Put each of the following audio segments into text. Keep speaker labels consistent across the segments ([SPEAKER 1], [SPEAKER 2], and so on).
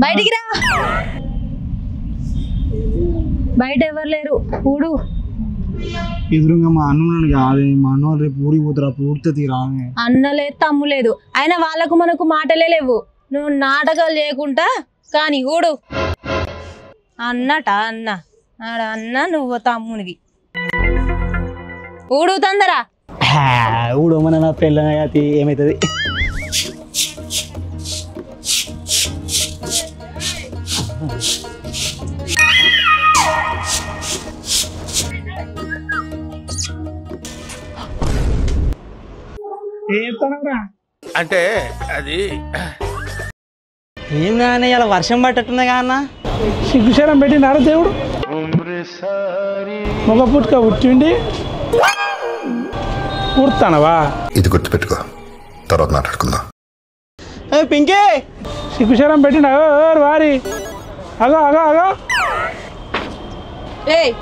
[SPEAKER 1] బయటికి రా. బయట ఎవరు లేరు. ఊడు.
[SPEAKER 2] ఎదురుగా మా అన్న కాదే, మా అన్న రేపు ఊరికి పోతారా, పూర్తి తీరామే.
[SPEAKER 1] అన్న లేదు, తమ్ము లేదు. అయినా వాళ్ళకు మనకు మాటలే లేవు. నువ్వు నాటకాలు చేయకుండా కానీ ఊడు. అన్నట అన్న అన్న నువ్వు తమ్మునివి. ఊడు తొందర.
[SPEAKER 2] ఊడమన నా పెళ్ళి ఏమవుతుంది?
[SPEAKER 3] అంటే అది
[SPEAKER 2] ఏం కానీ ఇలా వర్షం పట్టట్టున్నా అన్న.
[SPEAKER 4] సిగ్గుశరం పెట్టినారా దేవుడు? మగ పుట్టుక పుట్టిండి పుడతానవా?
[SPEAKER 5] ఇది గుర్తుపెట్టుకో, తర్వాత మాట్లాడుకుందాం.
[SPEAKER 2] పింకే
[SPEAKER 4] సిగ్గుశరం పెట్టిన వారి అగో అగో అగో.
[SPEAKER 1] ఏయ్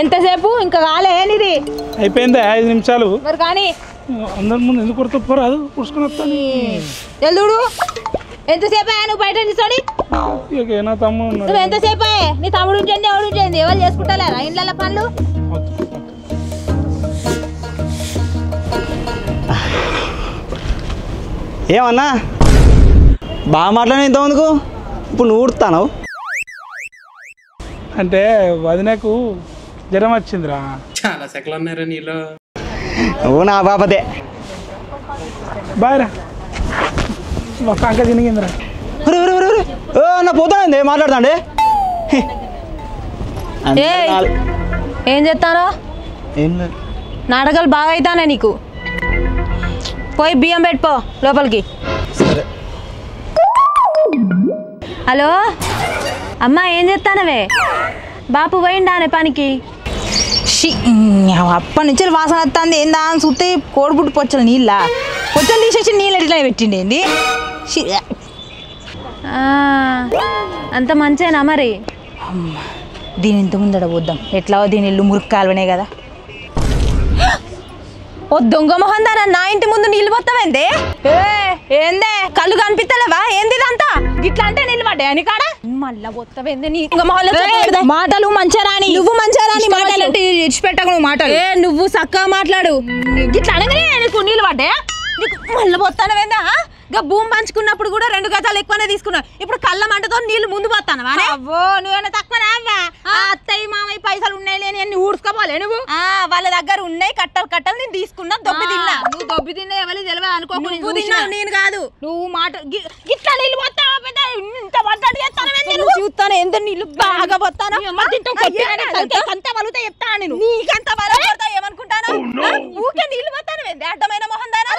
[SPEAKER 1] ఎంతసేపు ఇంకా కాలేనిది?
[SPEAKER 4] అయిపోయింది 5 నిమిషాలు.
[SPEAKER 1] మరి కానీ
[SPEAKER 4] అందరి ముందు ఎందుకు కొడుతూ పోరాదు, పుడుచుకుని వస్తాను.
[SPEAKER 1] ఎల్లుడు ఎంతసేపు అయ్యా నువ్వు బయట నిల్చొని?
[SPEAKER 4] నా తమ్ముడు
[SPEAKER 1] నువ్వు ఎంతసేపు అయ్యే? నీ తమ్ముడు ఉంచండి, ఎవడు ఉంచండి, ఎవరు చేసుకుంటారా ఇండ్ల పనులు?
[SPEAKER 2] ఏమన్నా బాగా మాట్లాడిన ఇంతమందుకు, ఇప్పుడు నువ్వు ఊడుతాను
[SPEAKER 4] అంటే వదినకు జ్వరం వచ్చిందిరా.
[SPEAKER 3] చాలా సెకలు ఉన్నారా నీలో?
[SPEAKER 2] నువ్వు నా బాపతే.
[SPEAKER 4] బాయ్రా ఒక అంక తినిగిందిరా.
[SPEAKER 2] నా పోతానండి మాట్లాడతాండి.
[SPEAKER 1] ఏం చేస్తారో? నాటకాలు బాగా అవుతానే నీకు. పోయి బియ్యం పెట్టుకో లోపలికి.
[SPEAKER 2] సరే.
[SPEAKER 1] హలో అమ్మా, ఏం చేస్తానవే? బాపు పోయిండానే పనికి?
[SPEAKER 6] అప్పటి నుంచి వాసన వస్తుంది. ఏందా అని చూస్తే కోడిపుట్టు పొచ్చలు నీళ్ళ పొచ్చలు తీసేసి నీళ్ళు ఎట్లా పెట్టిండి ఏంది?
[SPEAKER 1] అంత మంచేనా మరి?
[SPEAKER 6] దీని ఇంత ముందడ పోద్దాం. ఎట్లా దీని ఇల్లు మురుక్కు కాలువనే కదా.
[SPEAKER 1] ఓ దొంగ మొహం దానా, నా ఇంటి ముందు నీళ్ళు పోతావేందే? ఏందే కళ్ళు కనిపిస్తలేవా? ఏంది ఇదంతా? ఇట్లా అంటే నీళ్ళు పడ్డాయి అని కాడ మళ్ళా పోతావేందే? నీ
[SPEAKER 6] మాటలు మంచిగా రాని,
[SPEAKER 1] నువ్వు మంచిగా రాని
[SPEAKER 6] మాటలు ఇచ్చిపెట్టకు. నువ్వు మాటలు
[SPEAKER 1] నువ్వు చక్కగా మాట్లాడు. ఇట్లా అనగానే నీకు నీళ్ళు పడ్డాయా? నీకు మళ్ళీ పోతానవేందా? ఇక భూమి పంచుకున్నప్పుడు కూడా 2 గజాలు ఎక్కువనే తీసుకున్నావు. ఇప్పుడు కళ్ళ మంటతో నీళ్లు ముందు పోతానవా?
[SPEAKER 6] అవ్వో నువ్వేనా తక్కువ అత్తయ్య మామయ్య పైసలు ఉన్నాయి లేని అన్ని ఊడ్చుకోపోలే నువ్వు?
[SPEAKER 1] వాళ్ళ దగ్గర ఉన్నాయి కట్టలు నేను తీసుకున్నా, దొబ్బి తిన్నా.
[SPEAKER 6] నువ్వు దొబ్బి తిన్నా ఎవరికి తెలియదు అనుకోకు.
[SPEAKER 1] నేను కాదు.
[SPEAKER 6] నువ్వు మాట ఇట్లా నీళ్ళు పోతావా? ఇంత పడ్డట్టు
[SPEAKER 1] చూస్తాను ఎంత నీళ్ళు బాగా పోతాను.
[SPEAKER 6] అంత వలుతా చెప్తాను నేను.
[SPEAKER 1] నీకంత వలతా ఏమనుకుంటాను? ఊకే నీళ్ళు పోతాను. అడ్డమైన మొహం దానా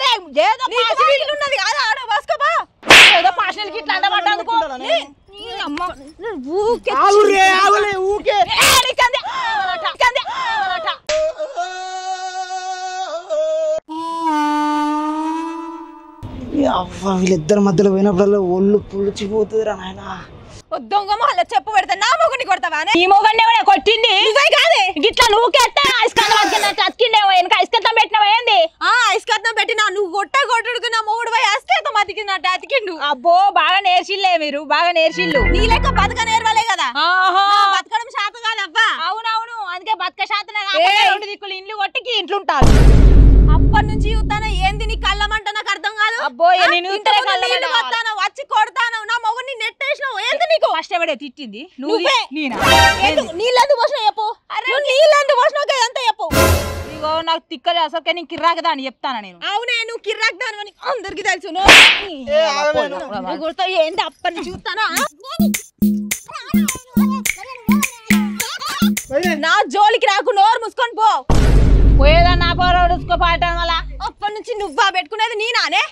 [SPEAKER 1] ఉన్నది కాదు. ఆడ వాసుకోబా
[SPEAKER 6] ఏదో పాషనల్కి ఇట్లా అంటపడ్డానుకో.
[SPEAKER 2] వీళ్ళిద్దరి మధ్యలో పోయినప్పుడల్లా ఒళ్ళు పులిచిపోతుంది రా నాయన.
[SPEAKER 1] దొంగ మొహల్లా చెప్పు పెడతా నా మొగుని కొడతావా?
[SPEAKER 6] ఈ మొగన్ని కొట్టింది నువ్వే కాదే. గిట్లా నువ్వు అతికిండేవో వెనక ఐస్కత్తం పెట్టినవా ఏంది?
[SPEAKER 1] ఐస్కత్తం పెట్టినా నువ్వు కొట్టుడుకు నా మొగుడు పోయి ఐస్కత్తం అతికినట్టు అతికిండు.
[SPEAKER 6] అబ్బో బాగా నేర్చిల్లే మీరు, బాగా నేర్చిల్లు.
[SPEAKER 1] నీ లెక్క బతక నేర్వలే కదా. బతకడం శాతం కాదబ్బా.
[SPEAKER 6] అవునవును, అందుకే బతక శాతనే 2 దిక్కులు ఇండ్లు కొట్టికి ఇంట్లో ఉంటారు.
[SPEAKER 1] అప్పటి నుంచి చూస్తాను ఏంది నీ కళ్ళమంట నాకు అర్థం కాదు.
[SPEAKER 6] అబ్బో
[SPEAKER 1] వచ్చి కొడతాను నా మొగుడిని నెట్టేసినావు. ఏంది నీకు?
[SPEAKER 6] కష్టపడే తిట్టింది
[SPEAKER 1] నువ్వే. నీళ్ళందు పోసిన చెప్పు. నీళ్ళందు పోసిన అంతా చెప్పు.
[SPEAKER 6] ఇగో నాకు తిక్కలే అసలు. నేను కిర్రాకదా అని చెప్తాను నేను.
[SPEAKER 1] అవునే నువ్వు కిర్రాకదాను అని అందరికి తెలుసు. ఏంది అప్పటి నుంచి చూస్తానా? నా జోలికి రాకు, నోరు మూసుకొని పో.
[SPEAKER 6] పోయేదా నా పోరాడుకో పాడటం వల్ల.
[SPEAKER 1] అప్పటి నుంచి నువ్వా పెట్టుకునేది నీ నానే?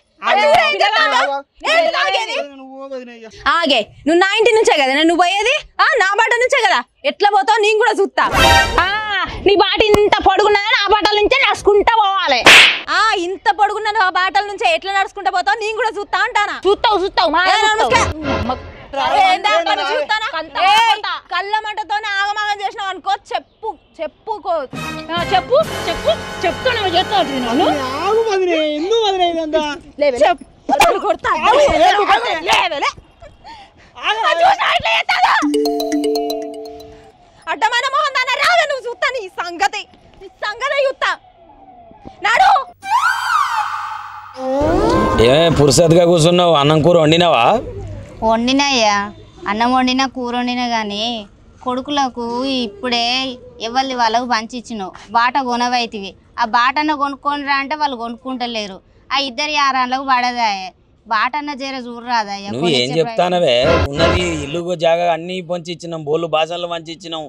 [SPEAKER 1] ఆగే నువ్వు నా ఇంటి నుంచే కదా నువ్వు పోయేది. నా బాట నుంచే కదా. ఎట్లా పోతావు నేను కూడా చూస్తా.
[SPEAKER 6] నీ బాట ఇంత పొడుగున్నదని ఆ బాటల నుంచే నడుచుకుంటా పోవాలి.
[SPEAKER 1] ఇంత పొడుగున్న ఆ బాటల నుంచే ఎట్లా నడుచుకుంటా పోతావు నేను కూడా చూస్తా అంటానా?
[SPEAKER 6] చూస్తావు
[SPEAKER 1] కళ్ళ మంటతోనే ఆగమాగం చేసినావు అనుకో. చెప్పుకో.
[SPEAKER 6] చెప్పు చెప్పు చెప్తాను చెప్తాను నన్ను
[SPEAKER 2] ఆగు వదిలే, ఎందుకు వదిలే ఇదంతా?
[SPEAKER 6] కొడతా
[SPEAKER 1] అడ్డమైన మొహం దాన్ని రావే నువ్వు చూస్తా నీ సంగతి చూస్తా నాడు.
[SPEAKER 7] ఏ పురుసత్గా కూర్చున్నావు? అన్నం కూర వండినావా?
[SPEAKER 8] వండినాయ్యా, అన్నం వండినా కూర వండినా కానీ కొడుకులకు ఇప్పుడే ఎవరి వాళ్ళకు పంచిచ్చినావు. బాట కొనవైతివి. ఆ బాటన్న కొనుక్కొనిరా అంటే వాళ్ళు కొనుక్కుంటలేరు. ఆ ఇద్దరు యారాళ్ళకు పడదాయే. బాటన్న జర చూడరాదయ్యా.
[SPEAKER 7] నువ్వు ఏం చెప్తానవే? ఉన్నది ఇల్లు జాగా అన్ని పంచి ఇచ్చినాం, బోళ్ళు బాసనలు పంచి ఇచ్చినాం.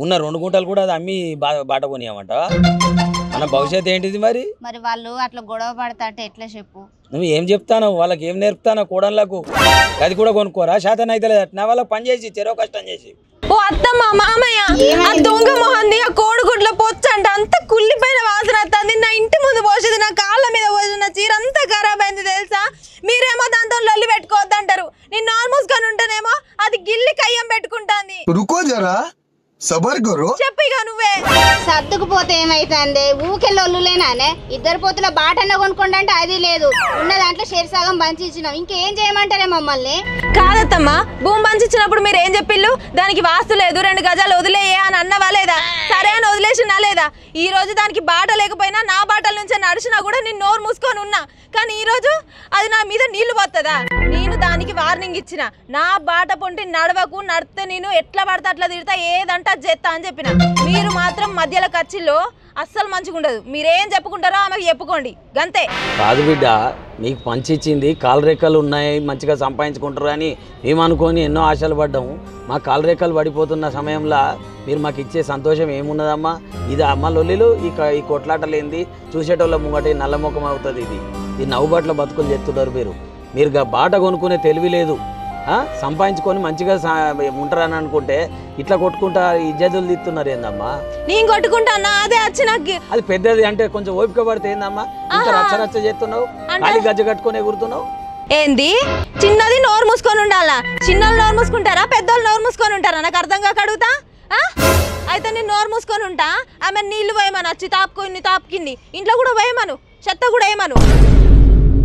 [SPEAKER 7] ఉన్న 2 గుంటలు కూడా అది అమ్మి బాట కొనియామంట. మన భవిష్యత్తు ఏంటిది మరి?
[SPEAKER 8] మరి వాళ్ళు అట్లా గొడవ పడతా అంటే ఎట్లా చెప్పు?
[SPEAKER 7] నువ్వు ఏం చెప్తాను? వాళ్ళకి ఏం నేర్పుతానో కోడళ్ళకు? అది కూడా కొనుక్కోరా? శాతం అయితే లేదు అట్లా వాళ్ళకి పని చేసి చెరో కష్టం చేసి.
[SPEAKER 1] ఓ అత్తమ్మ మామయ్య, ఆ దొంగ మొహంది ఆ కోడిగుడ్ల పొచ్చంట అంత కుళ్ళిపోయిన వాసన వస్తుంది. నా ఇంటి ముందు పోసేది, నా కాళ్ళ మీద పోసిన చీర అంతా ఖరాబ్ అయింది తెలుసా. మీరేమో దాంతో లొల్లి పెట్టుకోవద్దంటారు. నేను నార్మల్స్ గానే ఉంటానేమో అది గిల్లి కయ్యం పెట్టుకుంటాంది.
[SPEAKER 5] రుకో జరా సబర్ కరో.
[SPEAKER 1] చెప్పిగా నువ్వే.
[SPEAKER 8] సర్దుకుపోతే ఏమైతుంది? ఊకెళ్ళొల్లులేనానే. ఇద్దరు పోతుల బాటన్న కొనుక్కోండి అంటే అది లేదు. ఉన్న దాంట్లో సగం పంచి ఇచ్చినాం. ఇంకేం చేయమంటారే మమ్మల్ని?
[SPEAKER 1] కాదత్తమ్మా, భూమి పంచిచ్చినప్పుడు మీరు ఏం చెప్పిల్లు? దానికి వాస్తు లేదు, 2 గజాలు వదిలేయే అని అన్నవా లేదా? సరే అని వదిలేసినా లేదా? ఈ రోజు దానికి బాట లేకపోయినా నా బాటల నుంచే నడిచినా కూడా నేను నోరు మూసుకొని ఉన్నా. కానీ ఈ రోజు అది నా మీద నీళ్లు పోతుందా? నేను దానికి వార్నింగ్ ఇచ్చిన, నా బాట పొంటి నడవకు, నడితే నేను ఎట్లా పడితే అట్లా తిడతా, ఏదంటే అది చేస్తా అని చెప్పిన. మీరు మాత్రం మధ్యలో ఖర్చులో అస్సలు మంచిగా ఉండదు. మీరేం చెప్పుకుంటారో ఆమెకు చెప్పుకోండి గంతే.
[SPEAKER 7] కాదు బిడ్డ, మీకు పంచి ఇచ్చింది కాలు రెక్కలు ఉన్నాయి, మంచిగా సంపాదించుకుంటారు అని మేము అనుకొని ఎన్నో ఆశలు పడ్డాము. మా కాలు రెక్కలు పడిపోతున్న సమయంలో మీరు మాకు ఇచ్చే సంతోషం ఏమున్నదమ్మా? ఇది అమ్మ లొల్లిలు, ఈ కొట్లాటలేంది చూసేటోళ్ళ ముంగట నల్లముఖం అవుతుంది. ఇది నవ్వుబాట్ల బతుకులు చెప్తున్నారు మీరు బాట కొనుక్కునే తెలివి లేదు. సంపాదించుకొని మంచిగా ఉంటారని అనుకుంటే ఇట్లా కొట్టుకుంటా ఇజ్జతులు తీస్తున్నారు ఏందమ్మా?
[SPEAKER 1] నేను కొట్టుకుంటా అదే వచ్చి నాకు.
[SPEAKER 7] అది పెద్దది అంటే కొంచెం ఓపిక పడితే ఏందమ్మా ఇంత రచ్చ చేస్తున్నావు? ఖాళీ గజ్జ కట్టుకునే గుర్తున్నావు
[SPEAKER 1] ఏంది? చిన్నది నోరు మూసుకొని ఉండాలా? చిన్నలు నోరు మూసుకుంటారా, పెద్దోళ్ళు నోరు మూసుకొని ఉంటారా? నాకు అర్థం కాక అడుగుతా. అయితే నేను నోరు మూసుకొని ఉంటా. ఆమె నీళ్లు వేయమను, వచ్చి తాపుకింది ఇంట్లో కూడా వేయమను, చెత్త కూడా వేయమను.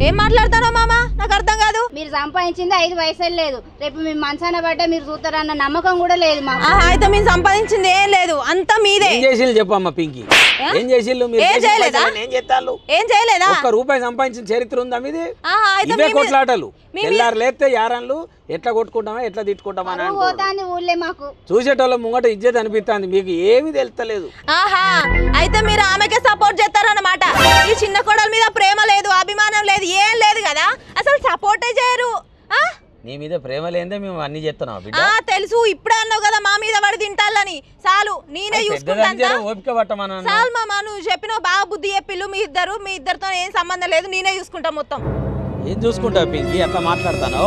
[SPEAKER 1] ఏం మాట్లాడతానో మామా? నాకు అర్థం కాదు.
[SPEAKER 8] మీరు సంపాదించింది 5 పైసలు లేదు. రేపు మీ మంచాన పడ్డా మీరు చూస్తారన్న నమ్మకం కూడా లేదు మాకు.
[SPEAKER 1] అయితే మేము సంపాదించింది ఏం లేదు, అంతా మీదే.
[SPEAKER 7] ఏం చేసిల్లు చెప్పమ్మా పింకి? ఏం చేసిల్లు?
[SPEAKER 1] ఏం చేయలేదా? ఏం చేయలేదా?
[SPEAKER 7] ₹1 సంపాదించిన చరిత్ర ఉందా మీది? ఇవే కొట్లాటలు. తెల్లారు లేస్తే యారన్లు ఎట్లా కొట్టుకుంటామా, ఎట్లా తిట్టుకుంటామా అని
[SPEAKER 8] ఊళ్ళే మాకు
[SPEAKER 7] చూసేటోళ్ళ ముంగట ఇజ్జత్ అనిపిస్తుంది. మీకు ఏమి తెలుస్తలేదు.
[SPEAKER 1] అయితే మీరు ఆమెకే సపోర్ట్ చేస్తారన్నమాట. ఈ చిన్న కోడల మీద ప్రేమ లేదు, అభిమానం లేదు, ఏం లేదు కదా, అసలు సపోర్టే చేయరు.
[SPEAKER 7] నీ మీద ప్రేమ లేదే మేము అన్ని చేస్తున్నాం బిడ్డ.
[SPEAKER 1] తెలుసు, ఇప్పుడే అన్నావు కదా మా మీద పడి తింటాలని. చాలు, నేనే చూసుకుంటాను.
[SPEAKER 7] ఓపిక పట్టమన్నా.
[SPEAKER 1] చాలు మామా, నువ్వు చెప్పినావు బాగా బుద్ధి చెప్పిల్లు. మీ ఇద్దరితో ఏం సంబంధం లేదు, నేనే చూసుకుంటా మొత్తం.
[SPEAKER 7] ఏం చూసుకుంటావు పింకి? అట్లా మాట్లాడతాను.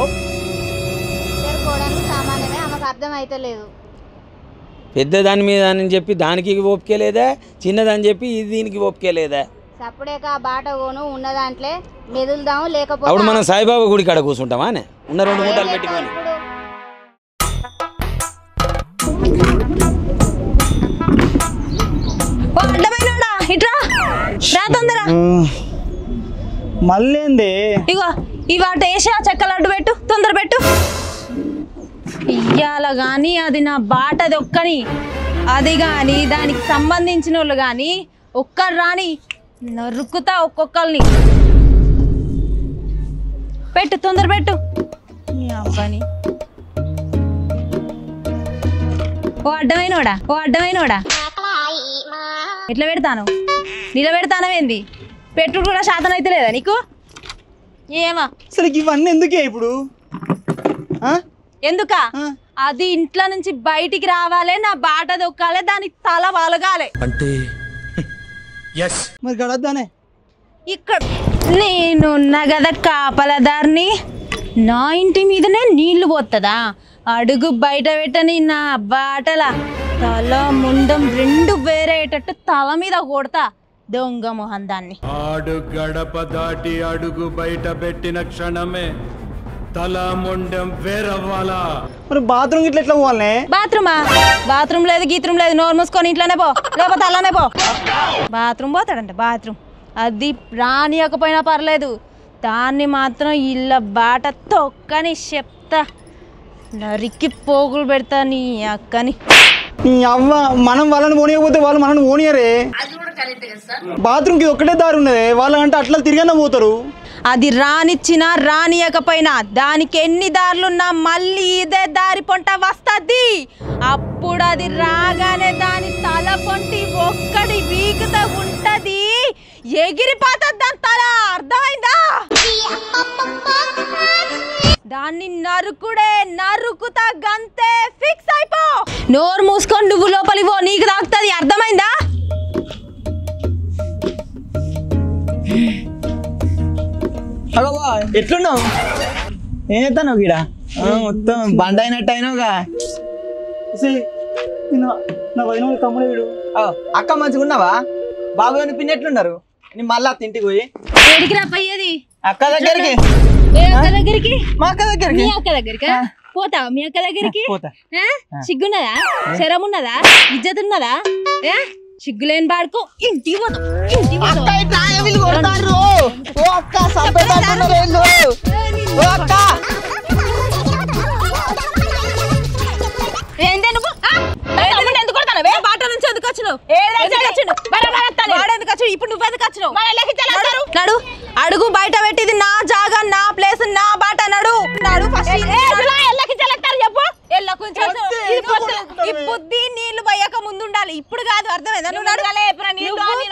[SPEAKER 8] సామాన్యమే, ఆమెకు అర్థం అయితే లేదు.
[SPEAKER 7] పెద్దదాని మీద అని చెప్పి దానికి ఓపిక లేదా, చిన్నదని చెప్పి ఇది దీనికి ఓపిక లేదా?
[SPEAKER 8] సప్పుడేక బాట కొను, ఉన్న దాంట్లో మెదులుదాం. లేకపోతే
[SPEAKER 7] అప్పుడు మనం సాయిబాబా గుడి కాడ కూర్చుంటామా? ఉన్న 2 మూటలు పెట్టుకొని.
[SPEAKER 2] మళ్ళీ
[SPEAKER 1] ఇగో ఇవాట వేసి ఆ చెక్కలు అడ్డు పెట్టు, తొందర పెట్టు. ఇయ్యాల గాని అది నా బాటది ఒక్కని, అది గాని దానికి సంబంధించిన వాళ్ళు గాని ఒక్కరు రాని నరుకుతా ఒక్కొక్కరిని. పెట్టు, తొందర పెట్టు. అబ్బాని ఓ అడ్డమైనోడా ఎట్లా పెడతాను? నిలబెడతానవేంది? పెట్టుడు కూడా శాతం అయితే లేదా నీకు? ఏమా
[SPEAKER 2] అసలు ఇవన్నీ ఎందుకే ఇప్పుడు?
[SPEAKER 1] ఎందుకా? అది ఇంట్లో నుంచి బయటికి రావాలి, నా బాట దొక్కాలి, దానికి తల వలగాలి.
[SPEAKER 3] అంటే
[SPEAKER 2] మరి గడద్దానే.
[SPEAKER 1] ఇక్కడ నేనున్నా కదా కాపలదారిని, నా ఇంటి మీదనే నీళ్లు పోతుందా? అడుగు బయట పెట్టని నా బాటల తల ముండం 2 వేరేటట్టు తల మీద కొడతా దొంగ మొహం దాన్ని.
[SPEAKER 9] ఆడు గడప దాటి అడుగు బయట పెట్టిన క్షణమే
[SPEAKER 2] మరి బాత్రూమ్ ఇట్లా ఎట్లా పోవాలనే?
[SPEAKER 1] బాత్రూమ్ లేదు గీత్రూమ్ లేదు, నోరు మూసుకొని ఇంట్లోనే పో, లేకపోతే అలానే పో. బాత్రూమ్ పోతాడంట, బాత్రూమ్ అది రానియకపోయినా పర్లేదు, దాన్ని మాత్రం ఇళ్ళ బాట తొక్కని చెప్తా, నరికి పోగులు పెడతా నీ అక్కని.
[SPEAKER 2] నీ అవ్వ మనం వాళ్ళని పోనీయకపోతే వాళ్ళు మనల్ని పోనీయరే. బాత్రూమ్కి ఒక్కటే దారి ఉన్నది, వాళ్ళంటే అట్లా తిరిగానే పోతారు.
[SPEAKER 1] అది రానిచ్చినా రానియకపోయినా దానికి ఎన్ని దారులున్నా మళ్ళీ ఇదే దారి పొంట వస్తుంది. అప్పుడు అది రాగానే దాని తల పొంటి ఒక్కడి వీకుతా ఉంటది, ఎగిరిపోతుంది దాని తల. అర్థమైందా? దాన్ని నరుకుడే, నరుకుతా గంతే, ఫిక్స్ అయిపో. నోరు మూసుకొని నువ్వు లోపలి పో, నీకు తాకుతుంది. అర్థమైందా?
[SPEAKER 2] ఎట్లున్నావు? ఏం చేస్తాను గీడ మొత్తం బండ అయినట్టు అయినావుగా. నా వదిన తమ్ముడు వీడు. అక్క మంచిగా ఉన్నావా? బాబు అని పిన్ని ఎట్లున్నారు? నేను మళ్ళా ఇంటికి పోయి అక్క దగ్గరికి. మా అక్క దగ్గరికి.
[SPEAKER 1] మీ అక్క దగ్గరికి పోతావా? మీ అక్క దగ్గరికి సిగ్గున్నదా? శరం ఉన్నదా? ఇజ్జత్ ఉన్నదా? సిగ్గులేని బాడుకో ఇంటికి పోతాం. ఏంటే నువ్వు ఎందుకు కొడతానవే? బాట నుంచి ఎందుకు వచ్చినావు? ఇప్పుడు నువ్వు ఎందుకు వచ్చినావు? నడు, అడుగు బయట పెట్టింది నా జాగా, నా ప్లేస్, నా బాట. నడు నడు ఫస్ట్. ఈ బుద్ధి నీళ్లు పోయాక ముందు ఉండాలి, ఇప్పుడు కాదు. అర్థమైందా? నువ్వు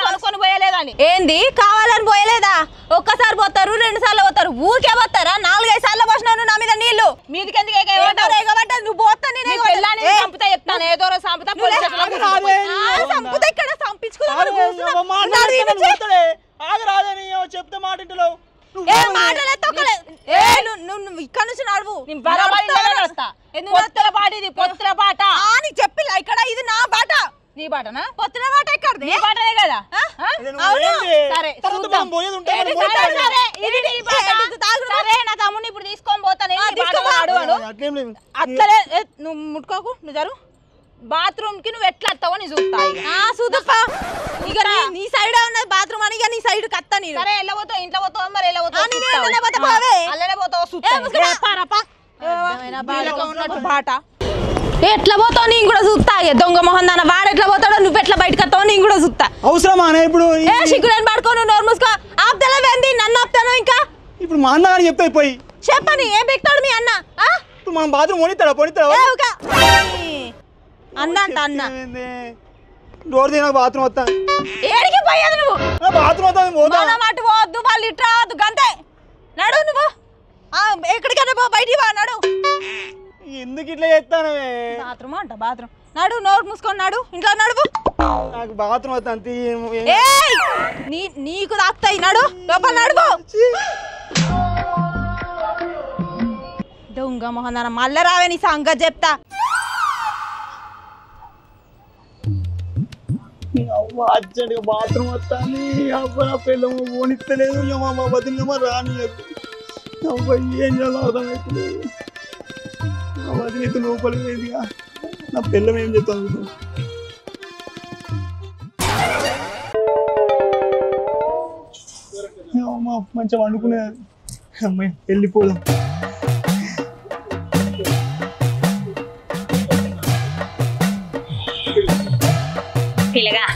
[SPEAKER 1] అనుకొని పోయలేదని. ఏంది కావాలని పోయలేదా? ఒక్కసారి పోతారు, 2 సార్లు పోతారు, ఊరికే పోతారా? 4-5 సార్లు పోసినావు నా మీద నీళ్లు. మీదికి ఎందుకు ఎగబడ్డా? నువ్వు పోతా నేను చంపుతా చెప్తాను. ఏదో చంపుతా ఇక్కడ చంపించుకున్నావు.
[SPEAKER 2] చెప్తే మాట ఇంట్లో
[SPEAKER 1] నువ్వు ఇక్కడ నుంచి నడువు.
[SPEAKER 6] పొత్తుల బాట
[SPEAKER 1] అని చెప్పి ఇక్కడ ఇది నా బాట.
[SPEAKER 6] నీ బాటనా?
[SPEAKER 1] పొత్తుల బాట ఎక్కడ?
[SPEAKER 6] నీ బాటనే కదా. సరే నా తమ్ముడిని ఇప్పుడు తీసుకొని పోతాను. అట్లనే నువ్వు ముట్టుకోకు. నువ్వు జరు బాత్రూమ్ కి నువ్వు ఎట్లా వస్తావో నీ చూస్తా.
[SPEAKER 1] ఇక నీ సైడ్ ఉన్నది బాత్రూమ్ అని, నీ సైడ్ కత్తా. నేను
[SPEAKER 6] సరే వెళ్ళబోతావు, ఇంట్లో పోతావు, మరి వెళ్ళబోతావు, అల్లనే పోతావు. బాట
[SPEAKER 1] ఎట్లా పోతావు నేను కూడా చూస్తా. దొంగ మొహం దాన వాడు ఎట్లా పోతాడో, నువ్వు ఎట్లా బయటకు వస్తావో నేను కూడా చూస్తా.
[SPEAKER 2] అవసరమా ఇప్పుడు?
[SPEAKER 1] సిగ్గులేని పడుకో, నువ్వు నోరు మూసుకో. ఆపుతలేవేంది? నన్ను ఆపుతాను ఇంకా.
[SPEAKER 2] ఇప్పుడు మా అన్న అని చెప్తా పోయి
[SPEAKER 1] చెప్పని ఏం పెక్తాడు మీ అన్న?
[SPEAKER 2] ఇప్పుడు మనం బాత్రూమ్ పోనిస్తాడా?
[SPEAKER 1] అన్న అంట అన్న.
[SPEAKER 2] డోర్ తీయ, బాత్రూమ్ వస్తా.
[SPEAKER 1] ఏడికి పోయేది నువ్వు?
[SPEAKER 2] బాత్రూమ్ వస్తా.
[SPEAKER 1] అటు పోవద్దు, వాళ్ళు ఇటు రావద్దు, గంతే. నడు నువ్వు ఎక్కడికైనా పో, బయటికి పో. నడు.
[SPEAKER 2] ఎందుకు ఇట్లా చేస్తాను?
[SPEAKER 1] బాత్రూమ్ అంట బాత్రూమ్. నడు, నోరు మూసుకొని నడు, ఇంట్లో నడువు.
[SPEAKER 2] నాకు బాత్రూమ్ వస్తా అంతే.
[SPEAKER 1] నీకు తాకుతాయి. నడు లోపల నడువు. దొంగ మొహన్ మళ్ళీ రావే, నీ సంగతి చెప్తా.
[SPEAKER 2] అర్జెంట్గా బాత్రూమ్ వస్తాను. అవ్వ నా పిల్లమ్మ పోనిస్తలేదు, మా వదిలేమో రానియదు. అవ్వ ఏం చేయాలో అర్థమవుతలేదు. మా వదిలితో లోపలికి లేదుగా, నా పిల్లం ఏం చెప్తాను. అమ్మ మంచిగా వండుకునేది. అమ్మాయి వెళ్ళిపోదాం.
[SPEAKER 6] పిల్లగా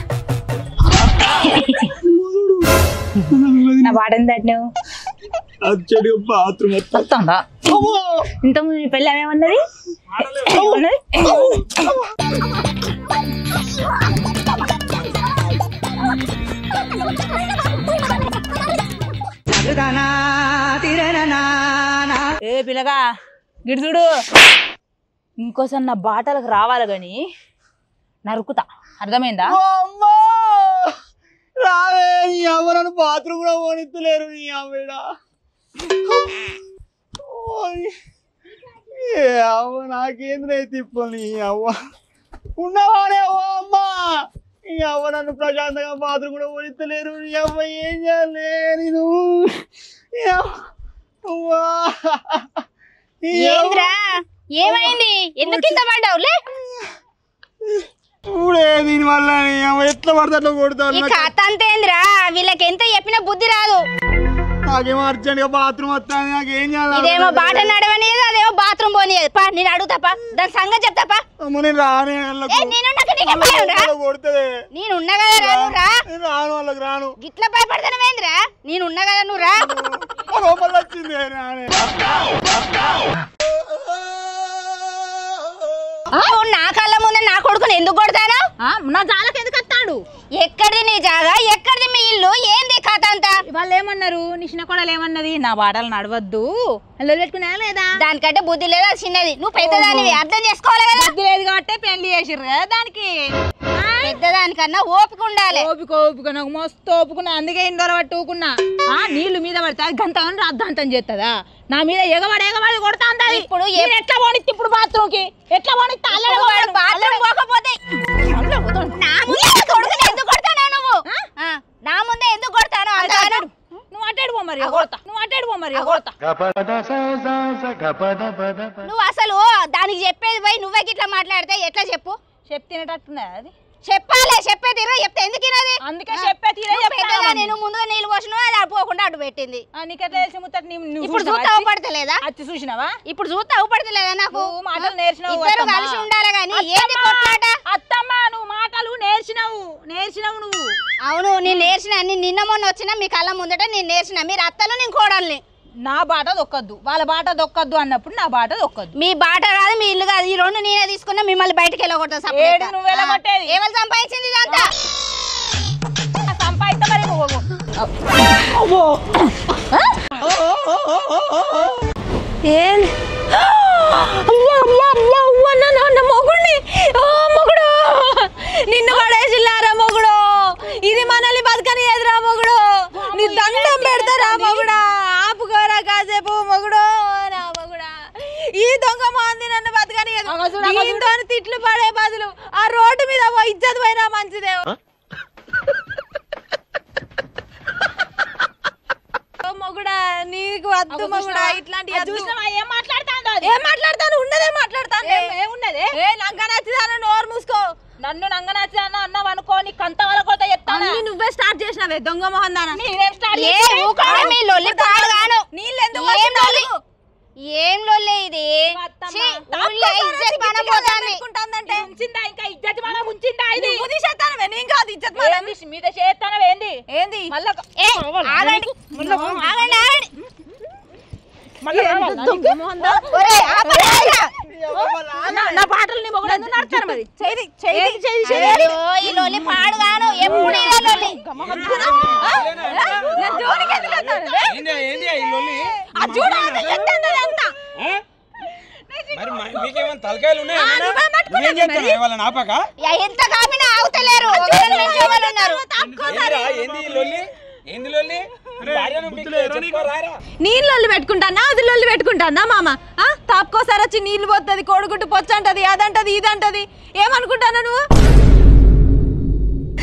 [SPEAKER 6] నా బాట దాటినావు.
[SPEAKER 2] అర్జెంట్గా బాత్రూమ్
[SPEAKER 6] వస్తుందా? ఇంత ముందు పెళ్ళి ఏమన్నది? ఏ పిల్లగా గిడుచుడు, ఇంకోసారి నా బాటలకు రావాలి గాని నరుకుతా. అర్థమైందా?
[SPEAKER 2] రావే, నీ అవ్వ నన్ను బాత్రూమ్ కూడా పోనిస్తలేరు. నీ అవ్వడా అవ్వ నాకేంద్ర తిప్పు. నీ అవ్వ ఉన్నవాడే అమ్మా. నీ అవ్వ నన్ను ప్రశాంతంగా బాత్రూమ్ కూడా పోనిస్తలేరు. నీ అవ్వ ఏం చేయాలి నేను?
[SPEAKER 8] ఏంద్రా ఏమైంది ఎందుకు ఇంత పడ్డావులే
[SPEAKER 2] చూడే దీని వల్ల ఎట్లా పడితే అట్లా కొడతారు
[SPEAKER 8] ఈ కథ అంతేంద్రా వీళ్ళకి ఎంత చెప్పినా బుద్ధి రాదు
[SPEAKER 2] నాకేమో అర్జెంట్ గా బాత్రూమ్ వస్తాను నాకేం చేయాలి
[SPEAKER 8] ఇదేమో బాట నడవనియదు అదేమో బాత్రూమ్ పోనీయదు పా నేను అడుగుతాపా దాని సంగతి చెప్తాపా
[SPEAKER 2] నేను రాను కొడుతుంది
[SPEAKER 8] నేనున్నా కదా రాను రా
[SPEAKER 2] రాను వాళ్ళకి రాను
[SPEAKER 8] గిట్ల భయపడతానవేంద్రా నేనున్నా కదా నువ్వు రా
[SPEAKER 2] లోపల వచ్చింది రానే
[SPEAKER 8] నా కళ్ళ ముందే నా కొడుకుని ఎందుకు కొడతాను
[SPEAKER 6] నా జాలకు ఎందుకు వస్తాడు
[SPEAKER 8] ఎక్కడిది నీ జాగా ఎక్కడిది మీ ఇల్లు ఏంది కథ అంతా
[SPEAKER 6] వాళ్ళు ఏమన్నారు నిన్న కూడా ఏమన్నది నా బాటలు నడవద్దు పెట్టుకున్నా లేదా
[SPEAKER 8] దానికంటే బుద్ధి లేదా చిన్నది నువ్వు పెద్దదానివి అర్థం చేసుకోవాలి కదా
[SPEAKER 6] బుద్ధి లేదు కాబట్టి పెళ్లి చేసిర్రు కదా దానికి
[SPEAKER 8] పెద్దదానికన్నా ఓపిక ఉండాలి
[SPEAKER 6] ఓపిక నాకు మస్తు ఓపుకున్నా అందుకే ఇండోర పట్టి ఊకున్నా నీళ్లు మీద పడితే అది గంట అర్ధంతం చేస్తుందా నా మీద ఎగబడి కొడతా ఉంటది
[SPEAKER 8] ఇప్పుడు
[SPEAKER 6] ఎట్లా పోనిస్తే ఇప్పుడు బాత్రూమ్ కి ఎట్లా పోనిస్తే
[SPEAKER 8] బాత్రూమ్ పోకపోతే నా ముందే కొడుకుని ఎందుకు కొడతాను నువ్వు నా ముందే ఎందుకు కొడతాను
[SPEAKER 6] నువ్వు అట్టాడు పో మరి కొడతా కొడతా
[SPEAKER 8] నువ్వు అసలు దానికి చెప్పేది పోయి నువ్వే గిట్లా మాట్లాడితే ఎట్లా చెప్పు
[SPEAKER 6] చెప్తినట్టున్నా అది
[SPEAKER 8] చెప్పాలి చెప్పే తీరా చెప్తే ఎందుకు తినది
[SPEAKER 6] అందుకే చెప్పే తీరే
[SPEAKER 8] నేను ముందుగా నీళ్ళు పోసిన అది అడిపోకుండా అడ్డు పెట్టింది
[SPEAKER 6] నీకెట్లా తెలిసి ముచ్చట
[SPEAKER 8] ఇప్పుడు చూస్తే అవపడతలేదా
[SPEAKER 6] అచ్చి చూసినావా
[SPEAKER 8] ఇప్పుడు చూస్తే అవపడతలేదా నాకు
[SPEAKER 6] మాటలు నేర్చినావు
[SPEAKER 8] ఇద్దరు కలిసి ఉండాలి కానీ ఏంది కొట్లాట
[SPEAKER 6] అత్తమ్మ నువ్వు మాటలు నేర్చినావు నువ్వు
[SPEAKER 8] అవును నేను నేర్చిన నిన్న మొన్న వచ్చినా మీ కళ్ళ ముందట నేను నేర్చిన మీరు అత్తలు నేను కోడల్ని
[SPEAKER 6] నా బాట దొక్కద్దు వాళ్ళ బాట దొక్కద్దు అన్నప్పుడు నా బాట దొక్కద్దు
[SPEAKER 8] మీ బాట కాదు మీ ఇల్లు కాదు ఈ రెండు నేనే తీసుకున్నా మిమ్మల్ని బయటకు వెళ్ళగొడతా
[SPEAKER 6] నువ్వు వెళ్ళగొట్టేది
[SPEAKER 8] ఎవరు సంపాదించింది ఇదంతా
[SPEAKER 6] సంపాదిస్తా మరి
[SPEAKER 1] మొగుడు నిన్ను పడేసిల్లారా మొగుడు ఇది మనల్ని బతకని ఎదురా మొగుడు నీ దండం పెడతారా మొగుడా ఆపుకోరా కాసేపు మొగుడు నా మొగుడా ఈ దొంగ మాంది నన్ను బతకని దీంతో తిట్లు పడే బదులు ఆ రోడ్డు మీద ఇజ్జత్ పోయినా మంచిదే మొగుడా నీకు వద్దు మొగుడా ఇట్లాంటి
[SPEAKER 6] ఏం
[SPEAKER 1] మాట్లాడతాను ఉన్నదే మాట్లాడతాను
[SPEAKER 6] ఏమున్నదే
[SPEAKER 1] లంక నచ్చిదాను నోరు మూసుకో
[SPEAKER 6] నన్ను నంగనాచి అన్నావు అనుకో నీ కంత వాళ్ళ కొత్త చెప్తాను
[SPEAKER 1] నువ్వే స్టార్ట్ చేసినవే దొంగ మొహం దానా
[SPEAKER 8] ఏం లొల్లే ఇది
[SPEAKER 6] మీద చేస్తానవేంది
[SPEAKER 1] ఏంది
[SPEAKER 6] నా పాటలు నీ మొగుడు ఎందుకు నడతారు మరి
[SPEAKER 8] ఈ లొల్లి పాడుగాను ఎప్పుడు ఎంత కాపినా ఆగుతలేరు
[SPEAKER 1] నీళ్ళు పెట్టుకుంటానా అది లొల్లి పెట్టుకుంటానా మామ తాపుకోసారి వచ్చి నీళ్ళు పోతుంది కోడిగుడ్డు పొచ్చంటది అదంటది ఇదంటది ఏమనుకుంటానా నువ్వు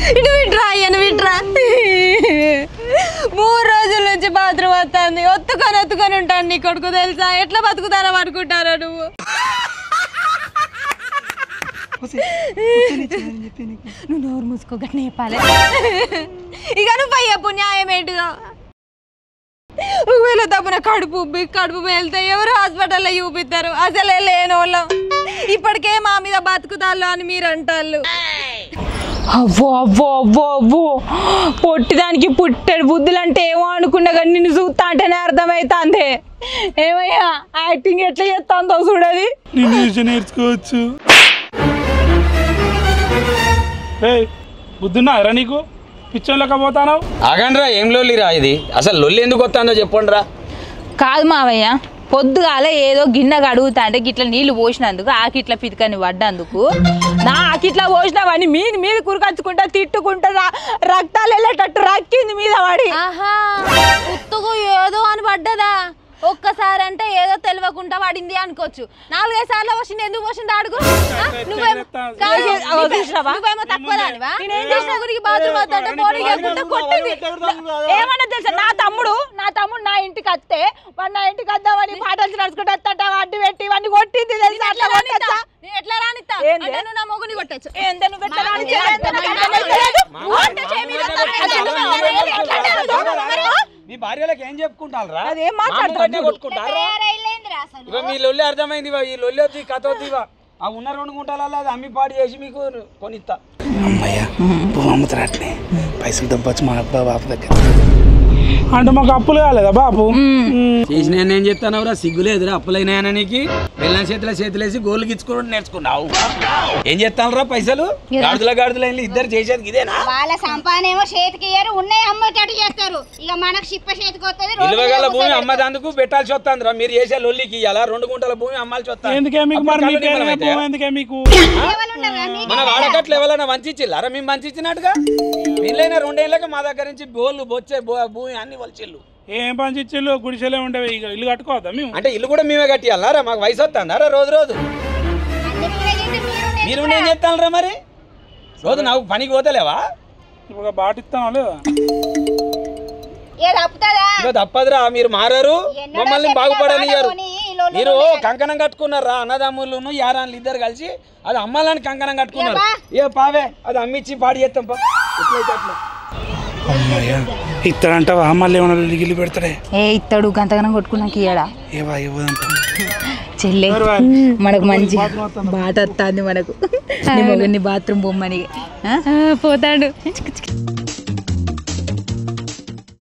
[SPEAKER 1] ఇటు విట్రా 3 రోజుల నుంచి బాత్రూమ్ వస్తుంది ఒత్తుకొని ఉంటాను నీ కొడుకు తెలుసా ఎట్లా బతుకుతారో అనుకుంటారా నువ్వు నువ్వు నోరు మూసుకో గట్టిన చెప్పాలి ఇక నువ్వు పయ్యప్పు న్యాయం ఏంటిదో ఒకవేళ తప్పున కడుపు వెళ్తే ఎవరు హాస్పిటల్లో చూపిస్తారు అసలే లేని వాళ్ళం ఇప్పటికే మా మీద బతుకుతాళ్ళు అని మీరు అంటాళ్ళు
[SPEAKER 6] అవ్వో పొట్టిదానికి పుట్టెడు బుద్ధులు అంటే ఏమో అనుకున్నా కానీ నిన్ను చూస్తా అంటేనే అర్థమవుతుంది ఏమయ్యా యాక్టింగ్ ఎట్లా చేస్తాందో చూడది
[SPEAKER 4] నేర్చుకోవచ్చు బుద్ధున్నారా నీకు పిచ్చోళ్ళక పోతాను
[SPEAKER 7] ఆగండ్రా ఏం లొల్లిరా ఇది అసలు లొల్లి ఎందుకు వస్తుందో చెప్పండి రా
[SPEAKER 6] కాదు మావయ్య పొద్దుగాల ఏదో గిన్నె కడుగుతా అంటే గిట్ల నీళ్లు పోసినందుకు ఆకిట్ల పితికని పడ్డందుకు నా ఆకిట్లా పోసినావని మీద కురకచ్చుకుంటా తిట్టుకుంటా రక్తాలు వెళ్ళేటట్టు రక్కింది మీద పడి
[SPEAKER 1] ఉత్తుకు ఏదో అని పడ్డదా ఒక్కసారి అంటే ఏదో తెలియకుండా పడింది అనుకోవచ్చు 4-5 సార్లు పోసింది ఎందుకు పోసింది అడుగు నువ్వేమో తక్కువ దానివా బాత్రూమ్ అవుతాంటే పోనీ లేకుండా కొట్టింది
[SPEAKER 6] ఏమన్నా తెలుసా నా తమ్ముడు నా ఇంటికి వస్తే వాడు నా ఇంటికి వద్దామని పాటలు నడుచుకుంటూ వస్తా అడ్డు పెట్టి వాడిని కొట్టింది తెలుసా అట్లా కొట్టచ్చా
[SPEAKER 1] నేను ఎట్లా రానిస్తా అంటే నువ్వు నా మొగుని కొట్టచ్చు
[SPEAKER 6] నువ్వు ఎట్లా
[SPEAKER 9] మీ భార్యలకు ఏం చెప్పుకుంటారా
[SPEAKER 6] అదేం మాట్లాడుతున్నా
[SPEAKER 9] కొట్టుకుంటారా మీ లొల్లి అర్థమైంది ఈ లొల్లి వచ్చి కథ వద్దు ఆ ఉన్న 2 గుంటలలో అది అమ్మి పాడు చేసి మీకు కొనిస్తా
[SPEAKER 4] అమ్మయ్య పువ్వు అమ్ముతారట్నే పైసలు దబ్బచ్చు మా అబ్బా బాబు దగ్గర అంటే మాకు అప్పులు కాలేదా బాబు
[SPEAKER 9] చేసిన నేను చెప్తానవరా సిగ్గులేదురా అప్పులైనాయన నీకు వెళ్ళిన చేతులేసి గోళ్ళు గిచ్చుకోవడం నేర్చుకున్నావు ఏం చెప్తానరా పైసలు గాడుదలైన ఇద్దరు చేసేది ఇదేనా
[SPEAKER 8] వాళ్ళ సంపాదనేమో చేతికి ఇయ్యారు ఉన్నాయి అమ్మేటట్టు చేస్తారు ఇక మనకు చిప్ప చేతికి వస్తుంది
[SPEAKER 9] ఇలువగల భూమి అమ్మదందుకు పెట్టాల్సి వస్తుందిరా మీరు చేసే లొల్లికి ఇయ్యాలా 2 గుంటల భూమి అమ్మాల్సి వస్తుంది
[SPEAKER 4] ఎందుకే మీకు మరి మీ పేరు ఎందుకే మీకు
[SPEAKER 9] మన వాడకట్లు ఎవరైనా వంచిల్లారా మేము వంచినట్టుగా వీళ్ళైనా 2 ఏళ్ళకి మా దగ్గర నుంచి బోళ్ళు బొచ్చే భూమి అన్ని వలిచిల్లు
[SPEAKER 4] ఏం పంచిచ్చిల్లు గుడిసెలే ఉండేవి ఇక ఇల్లు కట్టుకోవద్దా మేము
[SPEAKER 9] అంటే ఇల్లు కూడా మేమే కట్టియాలరా మాకు వయసు వస్తుందారా రోజు మీరు ఏం చెప్తానరా మరి రోజు నాకు పనికి పోతలేవా
[SPEAKER 4] ఇప్పుడు బాటిస్తానా లేదా
[SPEAKER 9] ఇక తప్పదురా మీరు మారారు మమ్మల్ని బాగుపడనియ్యారు మీరు కంకణం కట్టుకున్నారా అన్నదమ్ములను యారాన్లు ఇద్దరు కలిసి అది అమ్మాలని కంకణం కట్టుకున్నారు ఏ పావే అది అమ్మిచ్చి పాడి చేస్తాం ఎట్లయితే అట్లా
[SPEAKER 4] అమ్మయ్య ఇస్తాడంటావా మళ్ళీ ఏమన్నా గిల్లి పెడతాడే
[SPEAKER 6] ఏ ఇస్తాడు గంతగనం కొట్టుకున్నాక ఇయ్యడా
[SPEAKER 4] ఏవా ఇవ్వదంట
[SPEAKER 6] చెల్లె మనకు మంచి బాట వస్తుంది మనకు నీ మొగన్ని బాత్రూమ్ బొమ్మని పోతాడు